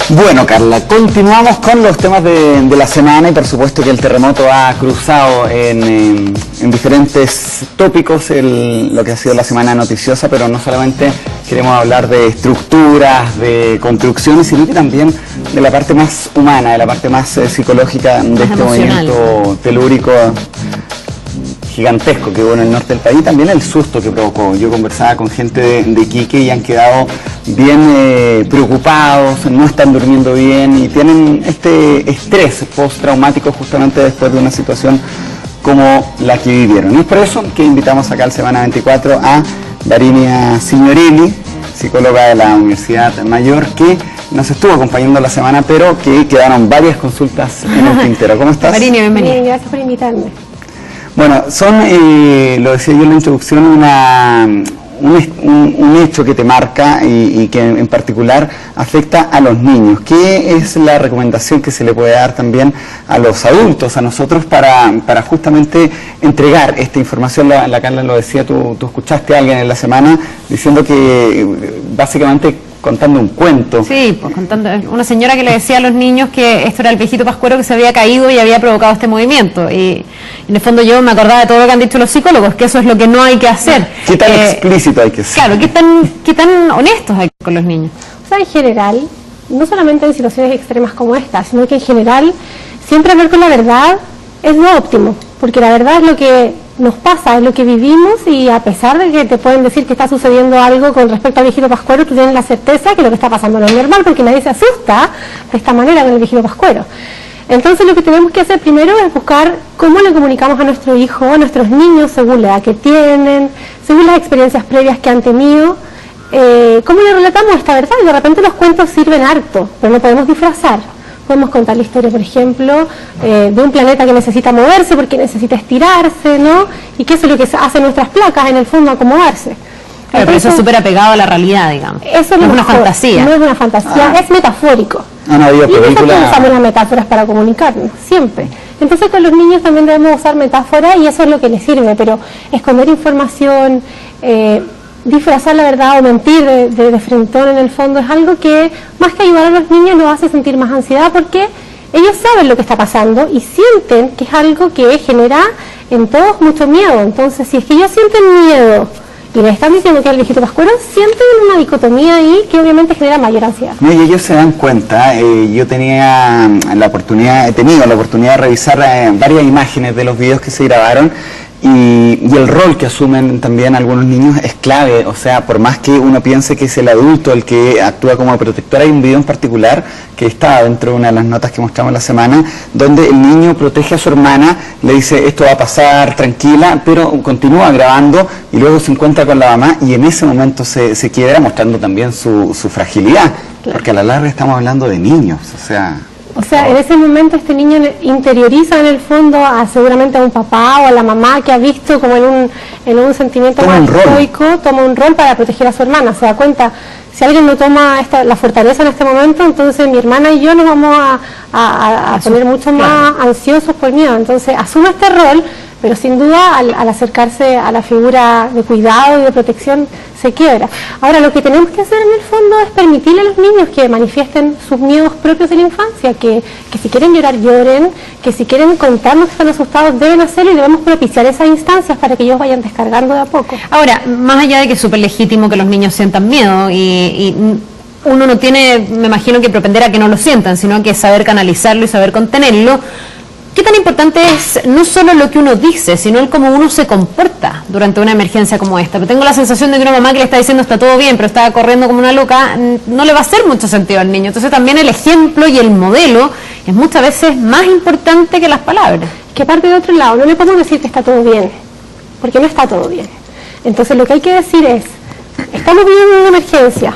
Bueno, Carla, continuamos con los temas de la semana y por supuesto que el terremoto ha cruzado en diferentes tópicos lo que ha sido la semana noticiosa, pero no solamente queremos hablar de estructuras, de construcciones, sino que también de la parte más humana, de la parte más psicológica de este movimiento telúrico gigantesco que hubo en el norte del país, también el susto que provocó. Yo conversaba con gente de Iquique y han quedado bien preocupados, no están durmiendo bien y tienen este estrés postraumático justamente después de una situación como la que vivieron. Y es por eso que invitamos acá al Semana 24 a Varinia Signorilli, psicóloga de la Universidad Mayor, que nos estuvo acompañando la semana, pero que quedaron varias consultas en el tintero. ¿Cómo estás? Varinia, bienvenida. Bien, gracias por invitarme. Bueno, son, lo decía yo en la introducción, un hecho que te marca y que en particular afecta a los niños. ¿Qué es la recomendación que se le puede dar también a los adultos, a nosotros, para justamente entregar esta información? La Carla lo decía, tú escuchaste a alguien en la semana diciendo que básicamente contando un cuento. Sí, pues contando una señora que le decía a los niños que esto era el viejito pascuero que se había caído y había provocado este movimiento. Y en el fondo yo me acordaba de todo lo que han dicho los psicólogos, que eso es lo que no hay que hacer. ¿Qué tan explícito hay que ser? Claro, ¿qué tan honestos hay con los niños? O sea, en general, no solamente en situaciones extremas como esta, sino que en general siempre hablar con la verdad es lo óptimo, porque la verdad es lo que nos pasa, es lo que vivimos, y a pesar de que te pueden decir que está sucediendo algo con respecto al viejito pascuero, tú tienes la certeza que lo que está pasando no es normal, porque nadie se asusta de esta manera con el viejito pascuero. Entonces lo que tenemos que hacer primero es buscar cómo le comunicamos a nuestro hijo, a nuestros niños, según la edad que tienen, según las experiencias previas que han tenido, cómo le relatamos esta verdad. Y de repente los cuentos sirven harto, pero no podemos disfrazar. Podemos contar la historia, por ejemplo, de un planeta que necesita moverse porque necesita estirarse, ¿no? Y que eso es lo que hacen nuestras placas, en el fondo, acomodarse. Entonces, pero eso es súper apegado a la realidad, digamos. Eso no es una fantasía. No es una fantasía, es metafórico. Y nosotros usamos las metáforas para comunicarnos, siempre. Entonces con los niños también debemos usar metáforas y eso es lo que les sirve, pero esconder información, disfrazar la verdad o mentir de frentón en el fondo es algo que más que ayudar a los niños los hace sentir más ansiedad, porque ellos saben lo que está pasando y sienten que es algo que genera en todos mucho miedo. Entonces si es que ellos sienten miedo y le están diciendo que es el viejito pascuero, sienten una dicotomía ahí que obviamente genera mayor ansiedad. No, y ellos se dan cuenta. Yo he tenido la oportunidad de revisar varias imágenes de los videos que se grabaron. Y el rol que asumen también algunos niños es clave. O sea, por más que uno piense que es el adulto el que actúa como protector, hay un video en particular que está dentro de una de las notas que mostramos la semana, donde el niño protege a su hermana, le dice esto va a pasar, tranquila, pero continúa grabando y luego se encuentra con la mamá y en ese momento se quiebra, mostrando también su fragilidad, claro. Porque a la larga estamos hablando de niños, O sea, en ese momento este niño interioriza en el fondo seguramente a un papá o a la mamá que ha visto como en un sentimiento más estoico, toma un rol para proteger a su hermana. Se da cuenta, si alguien no toma la fortaleza en este momento, entonces mi hermana y yo nos vamos a poner mucho más ansiosos por miedo. Entonces asume este rol, pero sin duda al acercarse a la figura de cuidado y de protección se quiebra. Ahora, lo que tenemos que hacer en el fondo es permitirle a los niños que manifiesten sus miedos propios de la infancia, que si quieren llorar, lloren, que si quieren contarnos que están asustados, deben hacerlo, y debemos propiciar esas instancias para que ellos vayan descargando de a poco. Ahora, más allá de que es súper legítimo que los niños sientan miedo y uno no tiene, me imagino, que propender a que no lo sientan, sino que saber canalizarlo y saber contenerlo. ¿Qué tan importante es no solo lo que uno dice, sino el cómo uno se comporta durante una emergencia como esta? Pero tengo la sensación de que una mamá que le está diciendo está todo bien, pero está corriendo como una loca, no le va a hacer mucho sentido al niño. Entonces también el ejemplo y el modelo es muchas veces más importante que las palabras. Que parte de otro lado, no le podemos decir que está todo bien, porque no está todo bien. Entonces lo que hay que decir es, estamos viviendo una emergencia,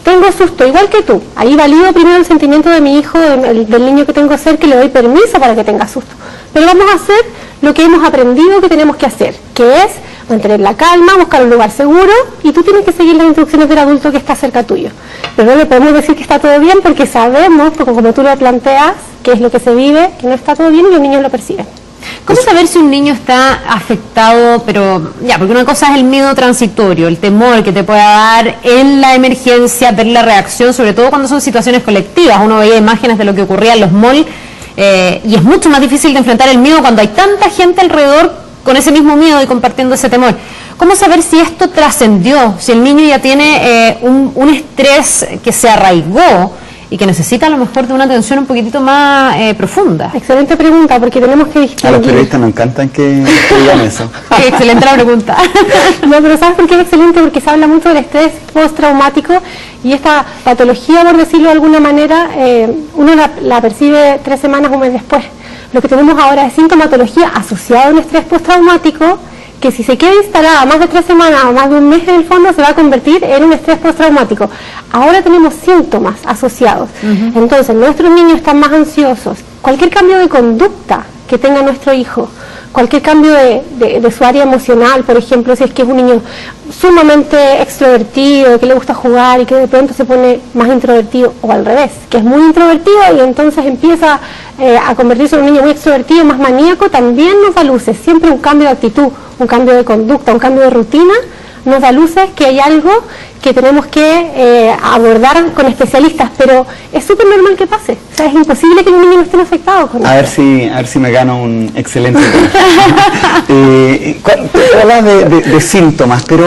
tengo susto, igual que tú. Ahí valido primero el sentimiento de mi hijo, del niño que tengo cerca, que le doy permiso para que tenga susto. Pero vamos a hacer lo que hemos aprendido que tenemos que hacer, que es mantener la calma, buscar un lugar seguro, y tú tienes que seguir las instrucciones del adulto que está cerca tuyo. Pero no le podemos decir que está todo bien, porque sabemos, porque como tú lo planteas, que es lo que se vive, que no está todo bien y los niños lo perciben. ¿Cómo saber si un niño está afectado? Pero ya, porque una cosa es el miedo transitorio, el temor que te pueda dar en la emergencia, ver la reacción, sobre todo cuando son situaciones colectivas. Uno veía imágenes de lo que ocurría en los malls y es mucho más difícil de enfrentar el miedo cuando hay tanta gente alrededor con ese mismo miedo y compartiendo ese temor. ¿Cómo saber si esto trascendió, si el niño ya tiene un estrés que se arraigó y que necesita a lo mejor de una atención un poquitito más profunda? Excelente pregunta, porque tenemos que distinguir. A los periodistas nos encantan que digan eso. Excelente la pregunta. No, pero ¿sabes por qué es excelente? Porque se habla mucho del estrés postraumático y esta patología, por decirlo de alguna manera, uno la percibe 3 semanas, un mes después. Lo que tenemos ahora es sintomatología asociada a un estrés postraumático que si se queda instalada más de 3 semanas o más de un mes en el fondo se va a convertir en un estrés postraumático. Ahora tenemos síntomas asociados. Entonces nuestros niños están más ansiosos. Cualquier cambio de conducta que tenga nuestro hijo, cualquier cambio de su área emocional, por ejemplo, si es que es un niño sumamente extrovertido, que le gusta jugar y que de pronto se pone más introvertido, o al revés, que es muy introvertido y entonces empieza a convertirse en un niño muy extrovertido, más maníaco, también nos da luces. Siempre un cambio de actitud, un cambio de conducta, un cambio de rutina, nos da luces que hay algo que tenemos que abordar con especialistas, pero es súper normal que pase. O sea, es imposible que un niño no esté afectado con a eso. ver si me gano un excelente hablas de síntomas, pero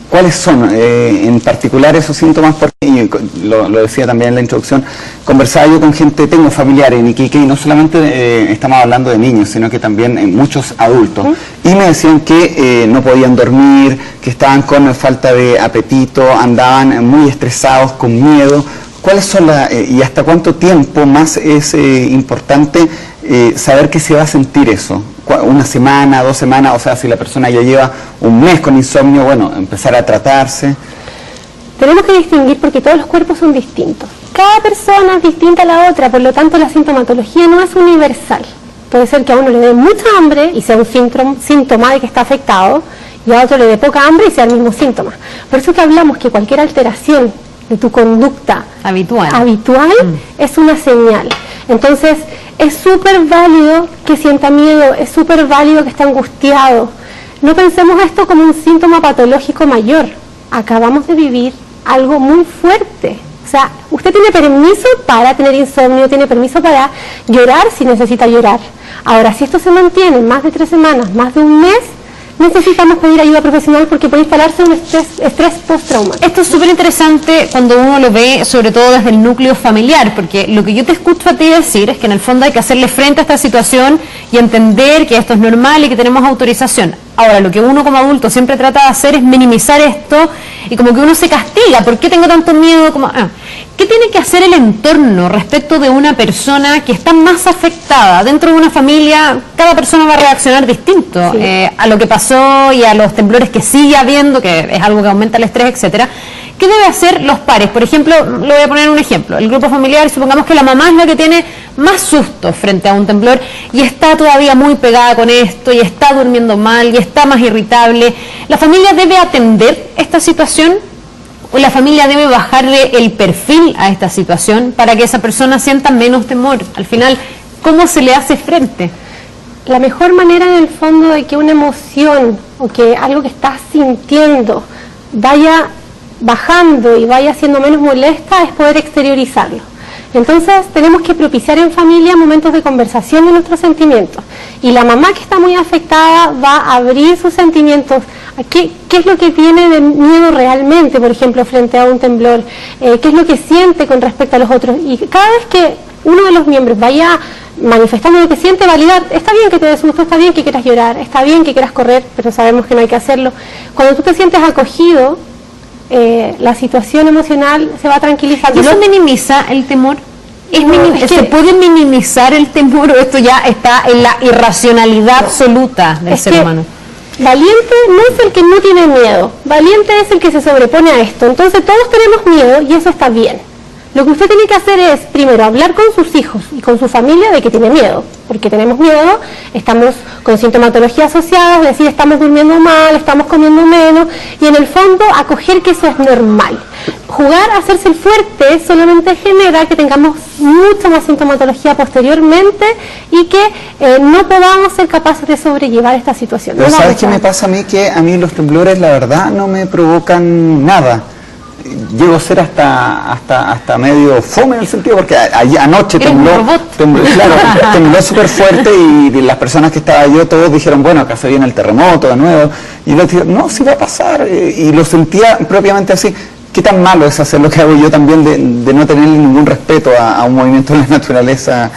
¿cuáles son en particular esos síntomas? Porque lo decía también en la introducción, conversaba yo con gente, tengo familiares en Iquique, y no solamente estamos hablando de niños, sino que también muchos adultos, y me decían que no podían dormir, que estaban con falta de apetito, andaban muy estresados, con miedo. ¿Cuáles son y hasta cuánto tiempo más es importante saber que se va a sentir eso? ¿Una semana, 2 semanas? O sea, si la persona ya lleva un mes con insomnio, bueno, empezar a tratarse. Tenemos que distinguir porque todos los cuerpos son distintos. Cada persona es distinta a la otra, por lo tanto la sintomatología no es universal. Puede ser que a uno le dé mucha hambre y sea un síntoma de que está afectado, y a otro le dé poca hambre y sea el mismo síntoma. Por eso que hablamos que cualquier alteración de tu conducta habitual es una señal. Entonces es súper válido que sienta miedo, es súper válido que esté angustiado. No pensemos esto como un síntoma patológico mayor. Acabamos de vivir algo muy fuerte. O sea, usted tiene permiso para tener insomnio, tiene permiso para llorar si necesita llorar. Ahora, si esto se mantiene más de 3 semanas, más de un mes, necesitamos pedir ayuda profesional porque puede instalarse un estrés postraumático. Esto es súper interesante cuando uno lo ve, sobre todo desde el núcleo familiar, porque lo que yo te escucho a ti decir es que en el fondo hay que hacerle frente a esta situación y entender que esto es normal y que tenemos autorización. Ahora, lo que uno como adulto siempre trata de hacer es minimizar esto y como que uno se castiga. ¿Por qué tengo tanto miedo? ¿Qué tiene que hacer el entorno respecto de una persona que está más afectada? Dentro de una familia, cada persona va a reaccionar distinto a lo que pasó y a los temblores que sigue habiendo, que es algo que aumenta el estrés, etcétera. ¿Qué deben hacer los pares? Por ejemplo, le voy a poner un ejemplo. El grupo familiar, supongamos que la mamá es la que tiene más susto frente a un temblor y está todavía muy pegada con esto y está durmiendo mal y está más irritable. ¿La familia debe atender esta situación o la familia debe bajarle el perfil a esta situación para que esa persona sienta menos temor? Al final, ¿cómo se le hace frente? La mejor manera en el fondo de que una emoción o que algo que estás sintiendo vaya bajando y vaya siendo menos molesta es poder exteriorizarlo. Entonces tenemos que propiciar en familia momentos de conversación de nuestros sentimientos. Y la mamá que está muy afectada va a abrir sus sentimientos. ¿Qué es lo que tiene de miedo realmente, por ejemplo, frente a un temblor? ¿Qué es lo que siente con respecto a los otros? Y cada vez que uno de los miembros vaya manifestando lo que siente, validar, está bien que te des susto, está bien que quieras llorar, está bien que quieras correr, pero sabemos que no hay que hacerlo. Cuando tú te sientes acogido, la situación emocional se va tranquilizando. ¿Y eso minimiza el temor? ¿Se puede minimizar el temor o esto ya está en la irracionalidad absoluta del ser humano? Valiente no es el que no tiene miedo, valiente es el que se sobrepone a esto. Entonces todos tenemos miedo y eso está bien. Lo que usted tiene que hacer es, primero, hablar con sus hijos y con su familia de que tiene miedo, porque tenemos miedo, estamos con sintomatología asociada, es decir, estamos durmiendo mal, estamos comiendo menos, y en el fondo acoger que eso es normal. jugar a hacerse el fuerte solamente genera que tengamos mucha más sintomatología posteriormente y que no podamos ser capaces de sobrellevar esta situación. Pero no ¿sabes qué me pasa a mí? Que a mí los temblores, la verdad, no me provocan nada. Llego a ser hasta medio fome en el sentido, porque anoche tembló súper fuerte y las personas que estaba yo, todos dijeron, bueno, acá se viene el terremoto de nuevo. Y yo dije, no, sí va a pasar. Y lo sentía propiamente así. ¿Qué tan malo es hacer lo que hago yo también de no tener ningún respeto a un movimiento de la naturaleza?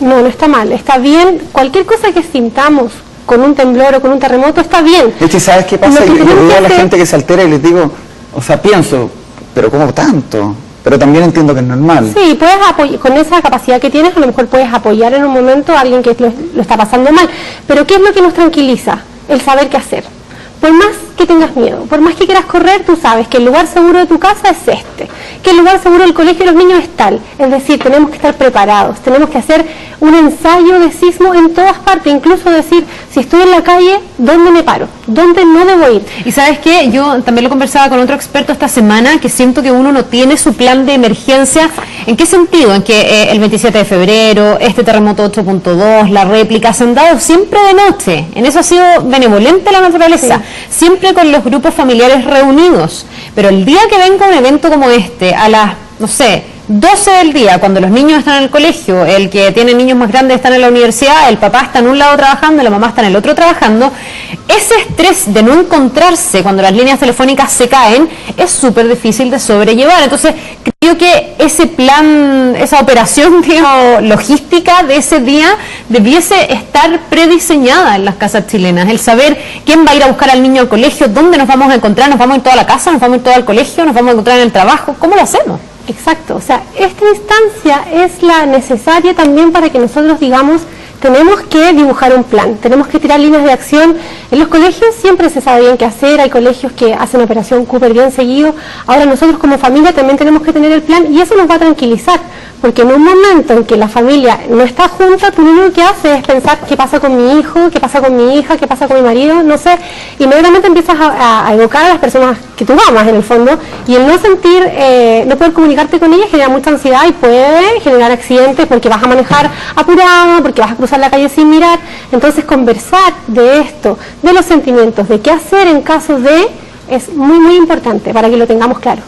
No, no está mal, está bien. Cualquier cosa que sintamos con un temblor o con un terremoto está bien. Es que ¿sabes qué pasa? Yo veo a la gente que se altera y les digo, o sea, pienso, pero ¿cómo tanto? Pero también entiendo que es normal. Sí, puedes apoyar, con esa capacidad que tienes, a lo mejor puedes apoyar en un momento a alguien que lo está pasando mal. Pero ¿qué es lo que nos tranquiliza? El saber qué hacer. Por más que tengas miedo, por más que quieras correr, tú sabes que el lugar seguro de tu casa es este, que el lugar seguro del colegio de los niños es tal. Es decir, tenemos que estar preparados, tenemos que hacer un ensayo de sismo en todas partes, incluso decir, si estoy en la calle, ¿dónde me paro? ¿Dónde no debo ir? Y ¿sabes qué? Yo también lo conversaba con otro experto esta semana, que siento que uno no tiene su plan de emergencia. ¿En qué sentido? En que el 27 de febrero, este terremoto 8.2, la réplica, se han dado siempre de noche. En eso ha sido benevolente la naturaleza. Sí. Siempre con los grupos familiares reunidos. Pero el día que venga un evento como este, a las, no sé, 12 del día, cuando los niños están en el colegio, el que tiene niños más grandes está en la universidad, el papá está en un lado trabajando, la mamá está en el otro trabajando, ese estrés de no encontrarse cuando las líneas telefónicas se caen es súper difícil de sobrellevar. Entonces creo que ese plan, esa operación, digamos, logística de ese día debiese estar prediseñada en las casas chilenas. El saber quién va a ir a buscar al niño al colegio, dónde nos vamos a encontrar, nos vamos a ir toda la casa, nos vamos a ir todo al colegio, nos vamos a encontrar en el trabajo, ¿cómo lo hacemos? Exacto, o sea, esta instancia es la necesaria también para que nosotros digamos, tenemos que dibujar un plan, tenemos que tirar líneas de acción. En los colegios siempre se sabe bien qué hacer, hay colegios que hacen operación Cooper bien seguido. Ahora nosotros como familia también tenemos que tener el plan y eso nos va a tranquilizar, porque en un momento en que la familia no está junta, tú lo único que haces es pensar qué pasa con mi hijo, qué pasa con mi hija, qué pasa con mi marido, no sé, inmediatamente empiezas a evocar a las personas que tú amas en el fondo, y el no sentir, no poder comunicarte con ellas genera mucha ansiedad y puede generar accidentes porque vas a manejar apurado, porque vas a cruzar la calle sin mirar. Entonces conversar de esto, de los sentimientos, de qué hacer en caso de, es muy muy importante para que lo tengamos claro.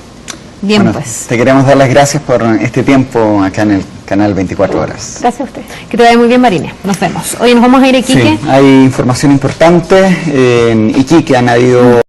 Bien, bueno, pues. Te queremos dar las gracias por este tiempo acá en el canal 24 Horas. Gracias a usted. Que te vaya muy bien, Marine. Nos vemos. Hoy nos vamos a ir a Iquique. Sí, hay información importante. En Iquique han habido